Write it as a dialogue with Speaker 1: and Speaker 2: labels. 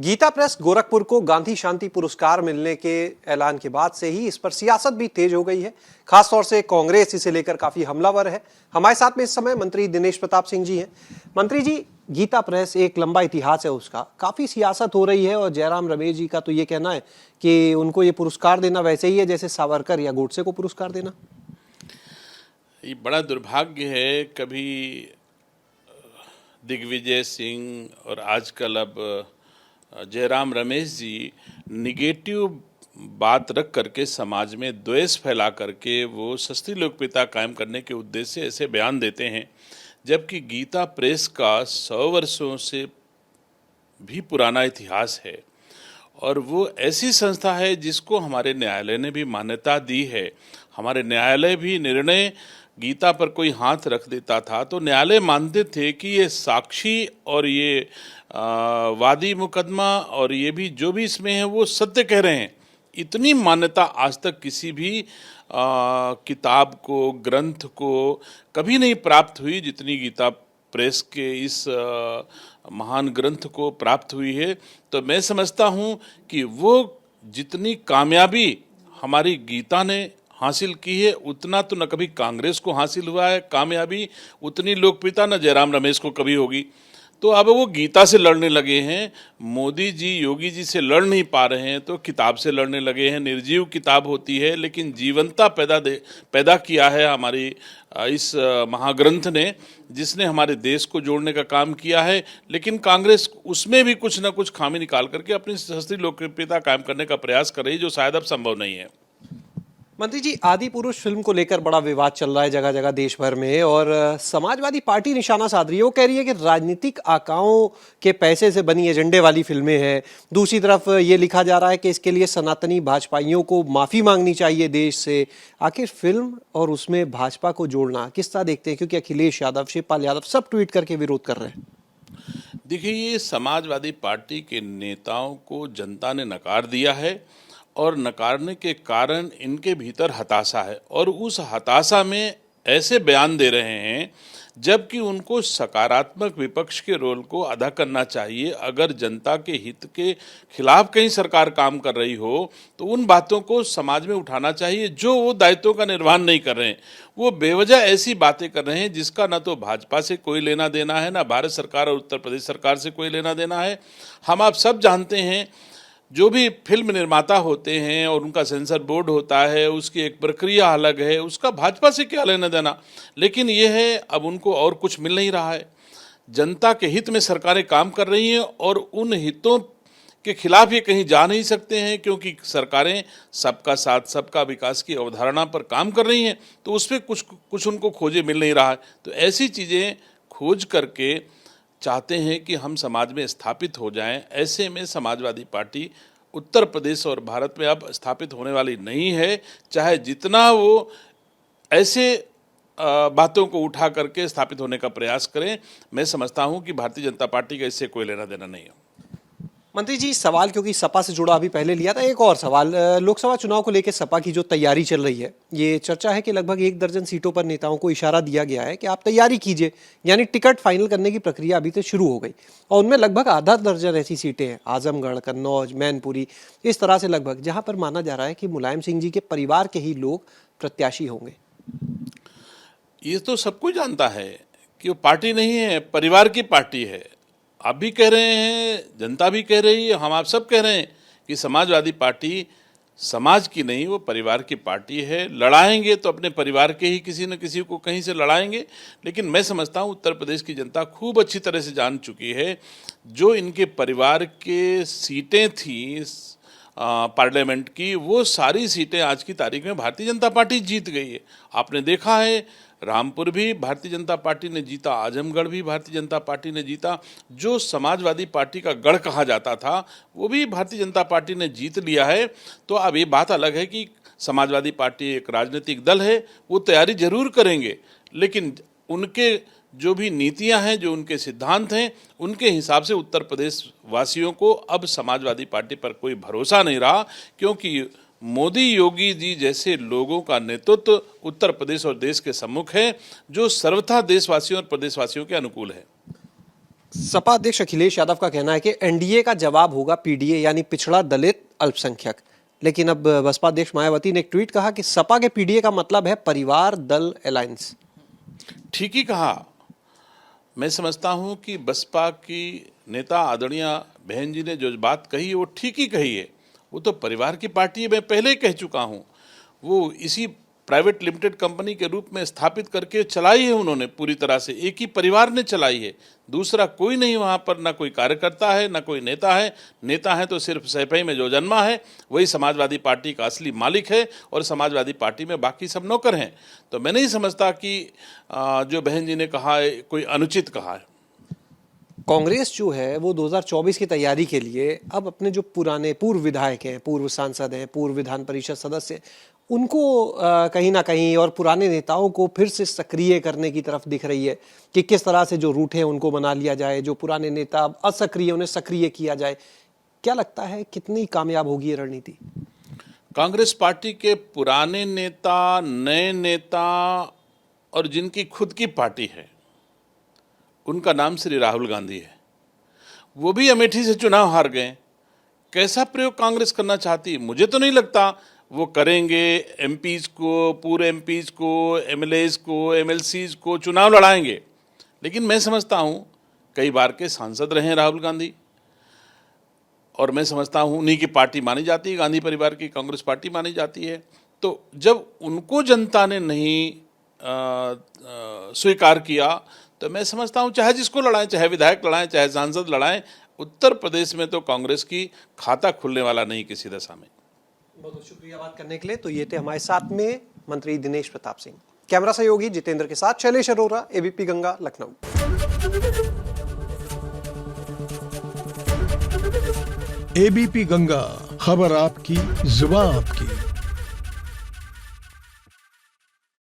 Speaker 1: Gita press Gorakhpur को गांधी शांति पुरस्कार मिलने के ऐलान के बाद से ही इस पर सियासत भी तेज हो गई है। खासतौर से कांग्रेस इसे लेकर काफी हमलावर है। हमारे साथ में इस समय मंत्री दिनेश प्रताप सिंह जी हैं। मंत्री जी, गीता प्रेस एक लंबा इतिहास है, उसका काफी सियासत हो रही है और जयराम रमेश जी का तो ये कहना है कि उनको ये पुरस्कार देना वैसे ही है जैसे सावरकर या गोडसे को पुरस्कार देना।
Speaker 2: ये बड़ा दुर्भाग्य है। कभी दिग्विजय सिंह और आजकल अब जयराम रमेश जी निगेटिव बात रख करके समाज में द्वेष फैला करके वो सस्ती लोकप्रियता कायम करने के उद्देश्य से ऐसे बयान देते हैं, जबकि गीता प्रेस का 100 वर्षों से भी पुराना इतिहास है और वो ऐसी संस्था है जिसको हमारे न्यायालय ने भी मान्यता दी है। हमारे न्यायालय भी निर्णय गीता पर कोई हाथ रख देता था तो न्यायालय मानते थे कि ये साक्षी और ये वादी मुकदमा और ये भी जो भी इसमें है वो सत्य कह रहे हैं। इतनी मान्यता आज तक किसी भी किताब को, ग्रंथ को कभी नहीं प्राप्त हुई जितनी गीता प्रेस के इस महान ग्रंथ को प्राप्त हुई है। तो मैं समझता हूँ कि वो जितनी कामयाबी हमारी गीता ने हासिल की है उतना तो न कभी कांग्रेस को हासिल हुआ है कामयाबी, उतनी लोकप्रियता न जयराम रमेश को कभी होगी। तो अब वो गीता से लड़ने लगे हैं। मोदी जी योगी जी से लड़ नहीं पा रहे हैं तो किताब से लड़ने लगे हैं। निर्जीव किताब होती है लेकिन जीवंता पैदा किया है हमारी इस महाग्रंथ ने, जिसने हमारे देश को जोड़ने का काम किया है। लेकिन कांग्रेस उसमें भी कुछ ना कुछ खामी निकाल करके अपनी सस्ती लोकप्रियता कायम करने का प्रयास कर रही है, जो शायद अब संभव नहीं है।
Speaker 1: मंत्री जी, आदि पुरुष फिल्म को लेकर बड़ा विवाद चल रहा है जगह जगह देश भर में और समाजवादी पार्टी निशाना साध रही है। वो कह रही है कि राजनीतिक आकाओं के पैसे से बनी एजेंडे वाली फिल्में हैं। दूसरी तरफ ये लिखा जा रहा है कि इसके लिए सनातनी भाजपाइयों को माफी मांगनी चाहिए देश से। आखिर फिल्म और उसमें भाजपा को जोड़ना किस तरह देखते हैं, क्योंकि अखिलेश यादव, शिवपाल यादव सब ट्वीट करके विरोध कर रहे हैं।
Speaker 2: देखिए, ये समाजवादी पार्टी के नेताओं को जनता ने नकार दिया है और नकारने के कारण इनके भीतर हताशा है और उस हताशा में ऐसे बयान दे रहे हैं जबकि उनको सकारात्मक विपक्ष के रोल को अदा करना चाहिए। अगर जनता के हित के खिलाफ कहीं सरकार काम कर रही हो तो उन बातों को समाज में उठाना चाहिए जो वो दायित्वों का निर्वहन नहीं कर रहे हैं। वो बेवजह ऐसी बातें कर रहे हैं जिसका ना तो भाजपा से कोई लेना देना है, ना भारत सरकार और उत्तर प्रदेश सरकार से कोई लेना देना है। हम आप सब जानते हैं जो भी फिल्म निर्माता होते हैं और उनका सेंसर बोर्ड होता है, उसकी एक प्रक्रिया अलग है, उसका भाजपा से क्या लेना देना। लेकिन ये है अब उनको और कुछ मिल नहीं रहा है। जनता के हित में सरकारें काम कर रही हैं और उन हितों के खिलाफ ये कहीं जा नहीं सकते हैं क्योंकि सरकारें सबका साथ सबका विकास की अवधारणा पर काम कर रही हैं। तो उस पर कुछ उनको खोजे मिल नहीं रहा है। तो ऐसी चीज़ें खोज करके चाहते हैं कि हम समाज में स्थापित हो जाएं। ऐसे में समाजवादी पार्टी उत्तर प्रदेश और भारत में अब स्थापित होने वाली नहीं है, चाहे जितना वो ऐसे बातों को उठा करके स्थापित होने का प्रयास करें। मैं समझता हूं कि भारतीय जनता पार्टी का इससे कोई लेना देना नहीं है।
Speaker 1: मंत्री जी, सवाल क्योंकि सपा से जुड़ा अभी पहले लिया था, एक और सवाल लोकसभा चुनाव को लेकर सपा की जो तैयारी चल रही है, ये चर्चा है कि लगभग 1 दर्जन सीटों पर नेताओं को इशारा दिया गया है कि आप तैयारी कीजिए, यानी टिकट फाइनल करने की प्रक्रिया अभी तो शुरू हो गई और उनमें लगभग आधा दर्जन ऐसी सीटें हैं, आजमगढ़, कन्नौज, मैनपुरी, इस तरह से लगभग, जहां पर माना जा रहा है कि मुलायम सिंह जी के परिवार के ही लोग प्रत्याशी होंगे।
Speaker 2: ये तो सबको जानता है कि वो पार्टी नहीं है, परिवार की पार्टी है। आप भी कह रहे हैं, जनता भी कह रही है, हम आप सब कह रहे हैं कि समाजवादी पार्टी समाज की नहीं, वो परिवार की पार्टी है। लड़ाएंगे तो अपने परिवार के ही किसी न किसी को कहीं से लड़ाएंगे। लेकिन मैं समझता हूँ उत्तर प्रदेश की जनता खूब अच्छी तरह से जान चुकी है जो इनके परिवार के सीटें थी पार्लियामेंट की, वो सारी सीटें आज की तारीख में भारतीय जनता पार्टी जीत गई है। आपने देखा है रामपुर भी भारतीय जनता पार्टी ने जीता, आजमगढ़ भी भारतीय जनता पार्टी ने जीता। जो समाजवादी पार्टी का गढ़ कहा जाता था वो भी भारतीय जनता पार्टी ने जीत लिया है। तो अब ये बात अलग है कि समाजवादी पार्टी एक राजनीतिक दल है, वो तैयारी जरूर करेंगे, लेकिन उनके जो भी नीतियां हैं, जो उनके सिद्धांत हैं, उनके हिसाब से उत्तर प्रदेश वासियों को अब समाजवादी पार्टी पर कोई भरोसा नहीं रहा, क्योंकि मोदी योगी जी जैसे लोगों का नेतृत्व उत्तर प्रदेश और देश के सम्मुख है जो सर्वथा देशवासियों और प्रदेशवासियों के अनुकूल है।
Speaker 1: सपा अध्यक्ष अखिलेश यादव का कहना है कि एनडीए का जवाब होगा पीडीए यानी पिछड़ा दलित अल्पसंख्यक। लेकिन अब बसपा अध्यक्ष मायावती ने एक ट्वीट कहा कि सपा के पीडीए का मतलब है परिवार दल अलायंस।
Speaker 2: ठीक ही कहा। मैं समझता हूं कि बसपा की नेता आदरणीय बहन जी ने जो बात कही है वो ठीक ही कही है। वो तो परिवार की पार्टी है, मैं पहले ही कह चुका हूं। वो इसी प्राइवेट लिमिटेड कंपनी के रूप में स्थापित करके चलाई है उन्होंने, पूरी तरह से एक ही परिवार ने चलाई है। दूसरा कोई नहीं वहाँ पर, ना कोई कार्यकर्ता है ना कोई नेता है। नेता है तो सिर्फ सैफई में जो जन्मा है वही समाजवादी पार्टी का असली मालिक है और समाजवादी पार्टी में बाकी सब नौकर हैं। तो मैं नहीं समझता कि जो बहन जी ने कहा है कोई अनुचित कहा है।
Speaker 1: कांग्रेस जो है वो 2024 की तैयारी के लिए अब अपने जो पुराने पूर्व विधायक हैं, पूर्व सांसद हैं, पूर्व विधान परिषद सदस्य, उनको कहीं ना कहीं और पुराने नेताओं को फिर से सक्रिय करने की तरफ दिख रही है कि किस तरह से जो रूठे हैं उनको बना लिया जाए, जो पुराने नेता असक्रिय उन्हें सक्रिय किया जाए। क्या लगता है कितनी कामयाब होगी ये रणनीति?
Speaker 2: कांग्रेस पार्टी के पुराने नेता, नए नेता और जिनकी खुद की पार्टी है, उनका नाम श्री राहुल गांधी है। वो भी अमेठी से चुनाव हार गए। कैसा प्रयोग कांग्रेस करना चाहती है? मुझे तो नहीं लगता वो करेंगे। एमपीज को, पूरे एमपीज को, एमएलएज को, एमएलसीज को चुनाव लड़ाएंगे। लेकिन मैं समझता हूँ कई बार के सांसद रहे हैं राहुल गांधी, और मैं समझता हूँ उन्हीं की पार्टी मानी जाती है, गांधी परिवार की कांग्रेस पार्टी मानी जाती है। तो जब उनको जनता ने नहीं स्वीकार किया तो मैं समझता हूँ चाहे जिसको लड़ाएं, चाहे विधायक लड़ाएं, चाहे सांसद लड़ाएं, उत्तर प्रदेश में तो कांग्रेस की खाता खुलने वाला नहीं किसी दशा में।
Speaker 1: बहुत बहुत शुक्रिया बात करने के लिए। तो ये थे हमारे साथ में मंत्री दिनेश प्रताप सिंह। कैमरा सहयोगी जितेंद्र के साथ शैलेश अरोरा, एबीपी गंगा, लखनऊ।
Speaker 3: एबीपी गंगा, खबर आपकी, जुबान आपकी।